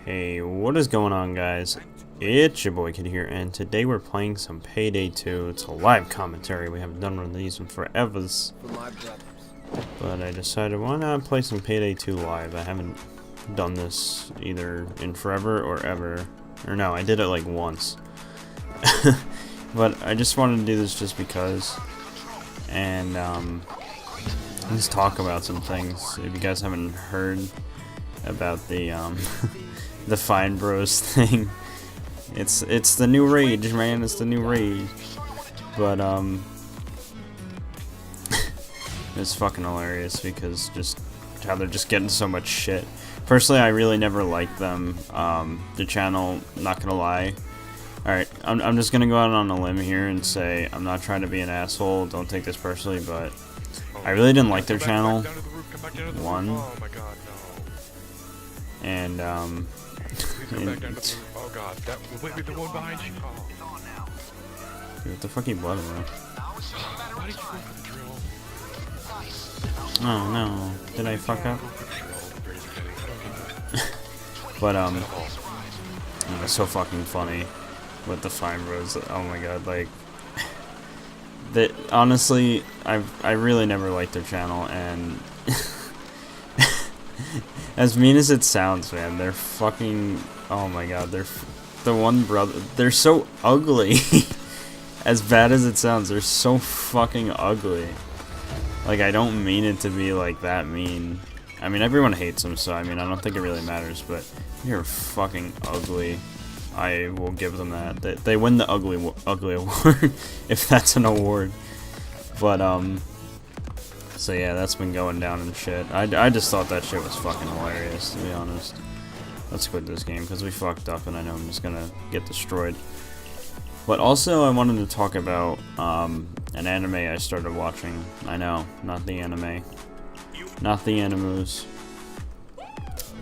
Hey, what is going on, guys? It's your boy Kid here, and today we're playing some Payday 2. It's a live commentary. We haven't done one of these in forever. But I decided, why not play some Payday 2 live? I haven't done this either in forever or ever. Or no, I did it like once. But I just wanted to do this just because. And, let's talk about some things. If you guys haven't heard about the, the Fine Bros thing. It's the new rage, man. It's the new rage. But it's fucking hilarious because just how they're just getting so much shit. Personally, I really never liked them. The channel, not gonna lie. Alright, I'm just gonna go out on a limb here and say I'm not trying to be an asshole. Don't take this personally, but I really didn't like their channel. One. And oh god, that wait, the one behind you. Dude, what the fuck are you blood around? Why did you go for the drill? Oh no, did I fuck up? But it's so fucking funny with the Fine Bros. Oh my god, like that. Honestly, I really never liked their channel, and as mean as it sounds, man, they're fucking. Oh my god, they're the one brother. They're so ugly. As bad as it sounds, they're so fucking ugly. Like, I don't mean it to be like that mean. I mean, everyone hates them, so I mean, I don't think it really matters. But you're fucking ugly. I will give them that. They win the ugly award, if that's an award. But so yeah, that's been going down and shit. I just thought that shit was fucking hilarious, to be honest. Let's quit this game because we fucked up, and I know I'm just gonna get destroyed. But also, I wanted to talk about an anime I started watching. I know, not the anime, not the animus.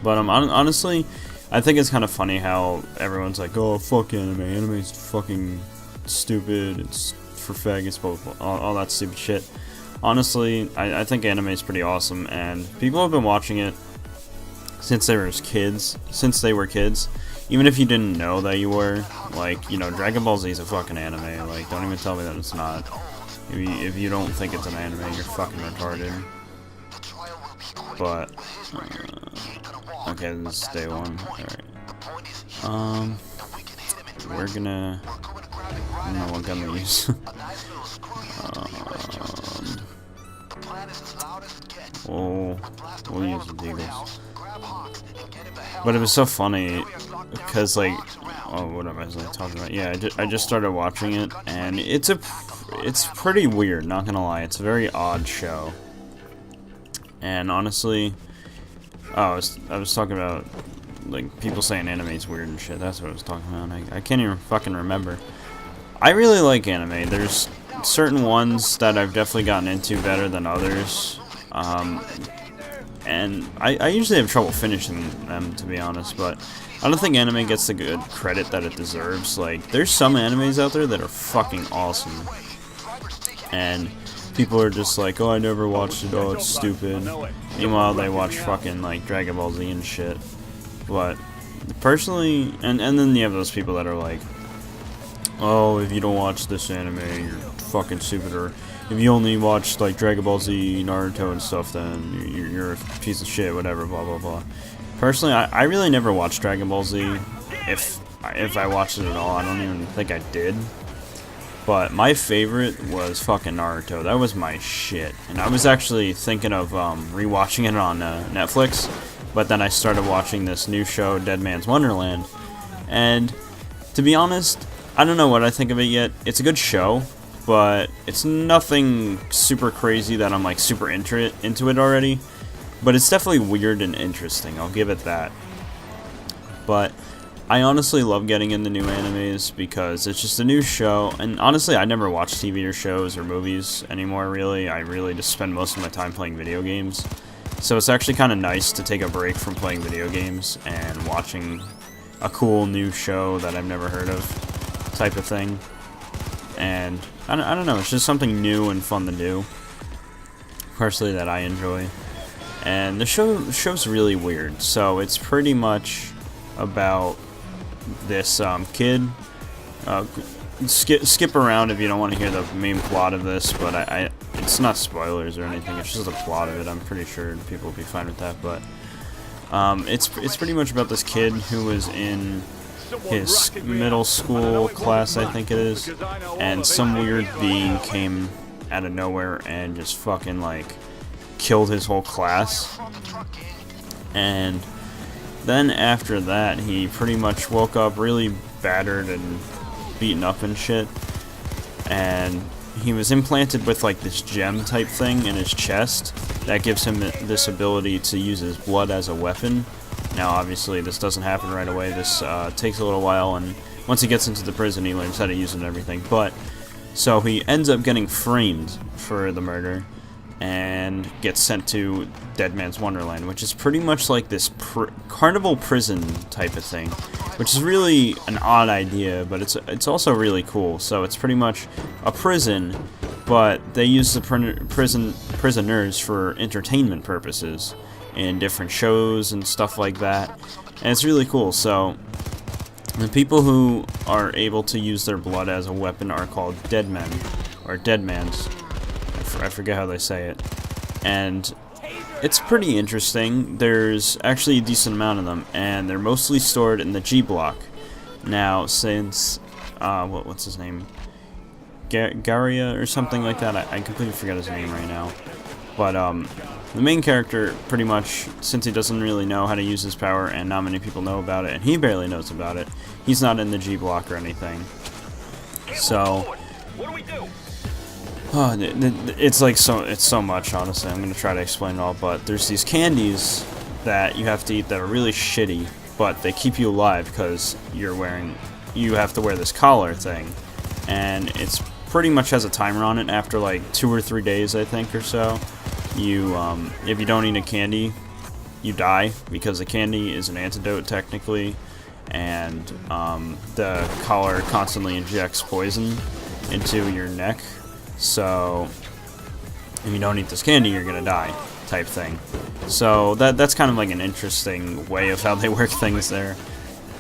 But honestly, I think it's kind of funny how everyone's like, "Oh, fuck anime. Anime's fucking stupid. It's for faggots, blah, blah, blah," all that stupid shit. Honestly, I think anime is pretty awesome, and people have been watching it since they were kids. Even if you didn't know that you were, like, you know, Dragon Ball Z is a fucking anime. Like, don't even tell me that it's not. If you don't think it's an anime, you're fucking retarded. But okay, this is day one. Alright. We're gonna. I don't know what gun to use. We'll use the Deagles. But it was so funny because, like, oh, what am I talking about? Yeah, I just started watching it, and it's pretty weird. Not gonna lie, it's a very odd show. And honestly, I was talking about, like, people saying anime's weird and shit. That's what I was talking about. I can't even fucking remember. I really like anime. There's certain ones that I've definitely gotten into better than others. And I usually have trouble finishing them, to be honest, but I don't think anime gets the good credit that it deserves. Like, there's some animes out there that are fucking awesome, and people are just like, "Oh, I never watched it, oh, it's stupid." Meanwhile, they watch fucking, like, Dragon Ball Z and shit. But, personally, and then you have those people that are like, "Oh, if you don't watch this anime, you're fucking stupid," or "If you only watch, like, Dragon Ball Z, Naruto, and stuff, then you're a piece of shit," whatever, blah, blah, blah. Personally, I really never watched Dragon Ball Z. If I watched it at all, I don't even think I did. But my favorite was fucking Naruto. That was my shit. And I was actually thinking of rewatching it on Netflix. But then I started watching this new show, Deadman Wonderland. And to be honest, I don't know what I think of it yet. It's a good show, but it's nothing super crazy that I'm, like, super into it already. But it's definitely weird and interesting, I'll give it that. But I honestly love getting into new animes because it's just a new show. And honestly, I never watch TV or shows or movies anymore, really. I really just spend most of my time playing video games. So it's actually kind of nice to take a break from playing video games and watching a cool new show that I've never heard of, type of thing. And I don't know, it's just something new and fun to do, personally, that I enjoy. And the show's really weird, so it's pretty much about this kid. Skip around if you don't want to hear the main plot of this, but it's not spoilers or anything. It's just the plot of it. I'm pretty sure people will be fine with that. But it's pretty much about this kid who was in his middle school class, I think it is, and some weird being came out of nowhere and just fucking like killed his whole class. And then after that, he pretty much woke up really battered and beaten up and shit, and he was implanted with like this gem type thing in his chest that gives him this ability to use his blood as a weapon. Now obviously this doesn't happen right away, this takes a little while, and once he gets into the prison he learns how to use it and everything. But so he ends up getting framed for the murder and gets sent to Deadman's Wonderland, which is pretty much like this carnival prison type of thing, which is really an odd idea, but it's also really cool. So it's pretty much a prison, but they use the prisoners for entertainment purposes in different shows and stuff like that, and it's really cool. So the people who are able to use their blood as a weapon are called Deadmen, or Deadmans. I forget how they say it. And it's pretty interesting. There's actually a decent amount of them, and they're mostly stored in the G block. Now, since what's his name? Garia or something like that. I completely forgot his name right now. But the main character, pretty much, since he doesn't really know how to use his power, and not many people know about it, and he barely knows about it, he's not in the G block or anything. So What do we do? oh, it's like it's so much, honestly. I'm gonna try to explain it all, but there's these candies that you have to eat that are really shitty, but they keep you alive because you have to wear this collar thing, and it's pretty much has a timer on it. After like 2 or 3 days, I think, or so, you if you don't eat a candy, you die, because the candy is an antidote technically, and the collar constantly injects poison into your neck. So if you don't eat this candy, you're gonna die, type thing. So that's kind of like an interesting way of how they work things there.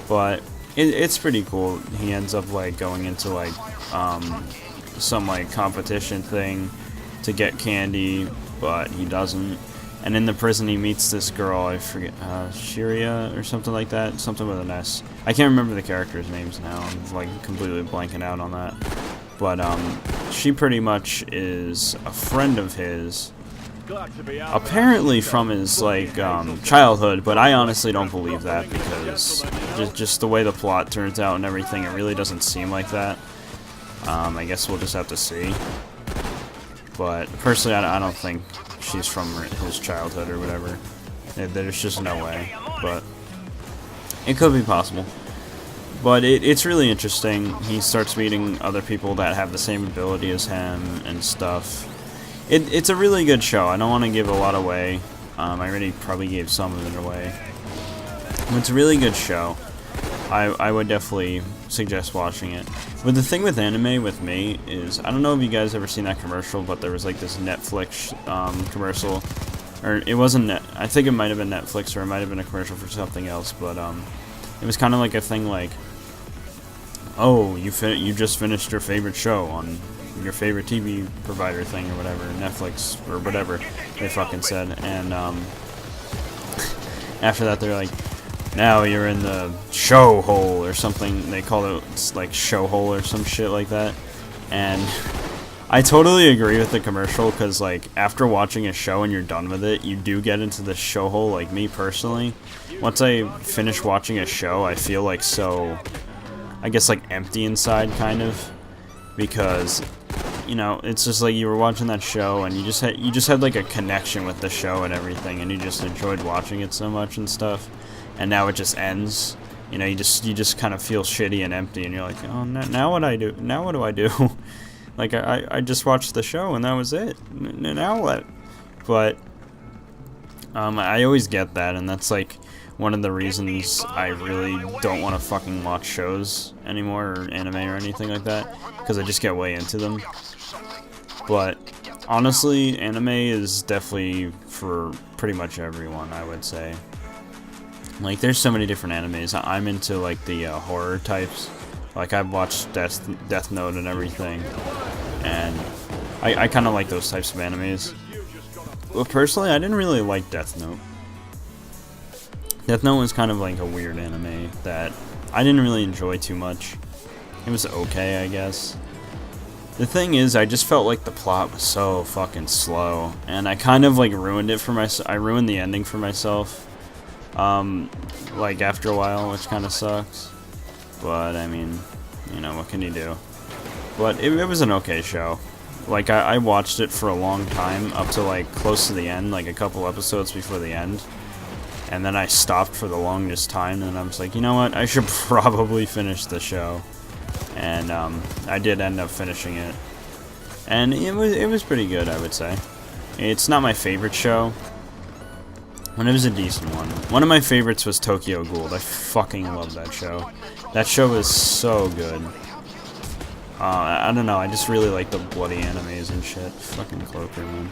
But it's pretty cool. He ends up like going into like some like competition thing to get candy, but he doesn't. And in the prison he meets this girl, I forget, Shiria or something like that, something with an S. I can't remember the characters' names now. I'm like completely blanking out on that. But she pretty much is a friend of his, apparently from his like childhood, but I honestly don't believe that, because just the way the plot turns out and everything, it really doesn't seem like that. I guess we'll just have to see. But personally, I don't think she's from his childhood or whatever. There's just no way, but it could be possible. But it's really interesting. He starts meeting other people that have the same ability as him and stuff. It's a really good show. I don't want to give a lot away. I already probably gave some of it away. It's a really good show. I would definitely suggest watching it. But the thing with anime with me is, I don't know if you guys ever seen that commercial, but there was like this Netflix commercial. Or it wasn't I think it might have been Netflix, or it might have been a commercial for something else, but it was kind of like a thing like, oh, you just finished your favorite show on your favorite TV provider thing or whatever, Netflix or whatever they fucking said, and after that they're like, now you're in the show hole or something. They call it like show hole or some shit like that, and I totally agree with the commercial, because like after watching a show and you're done with it, you do get into the show hole. Like me personally, once I finish watching a show, I feel like so, I guess, like empty inside, kind of, because, you know, it's just like you were watching that show and you just had like a connection with the show and everything, and you just enjoyed watching it so much and stuff, and now it just ends. You know, you just kind of feel shitty and empty, and you're like, oh, now what I do? Now what do I do? Like I just watched the show and that was it. Now what? But I always get that, and that's like one of the reasons I really don't want to fucking watch shows anymore, or anime or anything like that, because I just get way into them. But honestly, anime is definitely for pretty much everyone, I would say. Like, there's so many different animes. I'm into, like, the horror types. Like, I've watched Death Note and everything. And I kind of like those types of animes. Well, personally, I didn't really like Death Note. Death Note was kind of like a weird anime that I didn't really enjoy too much. It was okay, I guess. The thing is, I just felt like the plot was so fucking slow. And I kind of, like, ruined it for myself. I ruined the ending for myself. Like, after a while, which kind of sucks. But, I mean, you know, what can you do? But it was an okay show. Like, I watched it for a long time, up to, like, close to the end, like, a couple episodes before the end. And then I stopped for the longest time, and I was like, you know what, I should probably finish the show. And, I did end up finishing it. And it was pretty good, I would say. It's not my favorite show. But it was a decent one. One of my favorites was Tokyo Ghoul. I fucking love that show. That show is so good. I don't know, I just really like the bloody animes and shit. Fucking Cloaker, man.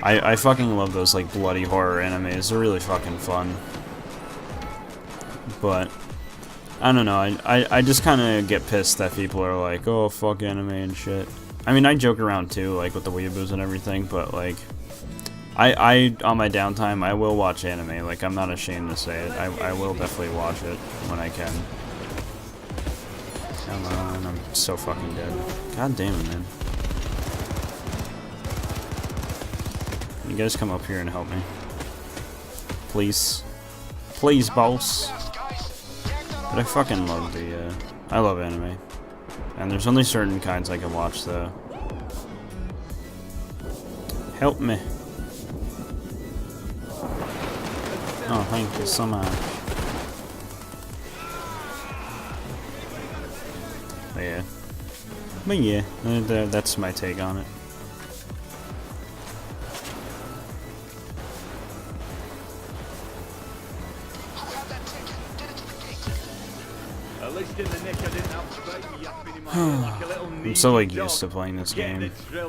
I fucking love those, like, bloody horror animes. They're really fucking fun. But I don't know, I just kind of get pissed that people are like, oh, fuck anime and shit. I mean, I joke around too, like, with the weaboos and everything, but, like, I on my downtime, I will watch anime. Like, I'm not ashamed to say it. I will definitely watch it when I can. Come on, I'm so fucking dead. God damn it, man. You guys come up here and help me. Please. Please, boss. But I fucking love the, I love anime. And there's only certain kinds I can watch, though. Help me. Oh, thank you so much. But yeah, that's my take on it. I'm so, like, used to playing this game. Get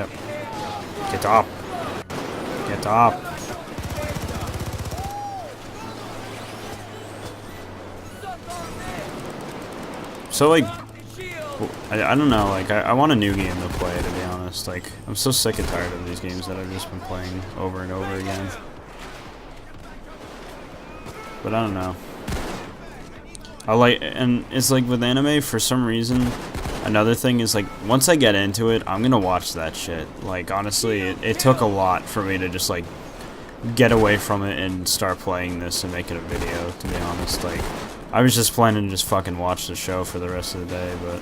up. Get up. Get up. So, like, I don't know, like, I want a new game to play, to be honest. Like, I'm so sick and tired of these games that I've just been playing over and over again. But I don't know. And it's like with anime, for some reason, another thing is, like, once I get into it, I'm gonna watch that shit. Like, honestly, it took a lot for me to just, like, get away from it and start playing this and make it a video, to be honest. Like, I was just planning to just fucking watch the show for the rest of the day, but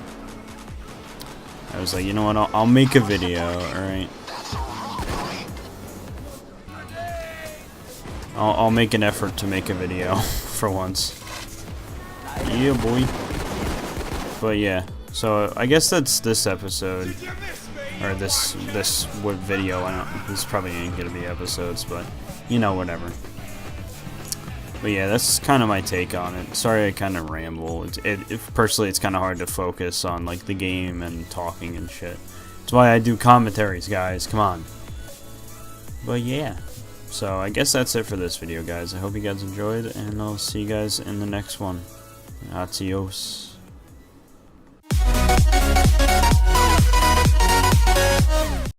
I was like, you know what, I'll make a video, alright? I'll make an effort to make a video, for once. Yeah, boy. But yeah, so I guess that's this episode, or this video. This probably ain't gonna be episodes, but you know, whatever. But yeah, that's kind of my take on it. Sorry I kind of ramble. Personally, it's kind of hard to focus on, like, the game and talking and shit. That's why I do commentaries, guys. Come on. But yeah. So I guess that's it for this video, guys. I hope you guys enjoyed, and I'll see you guys in the next one. Adios.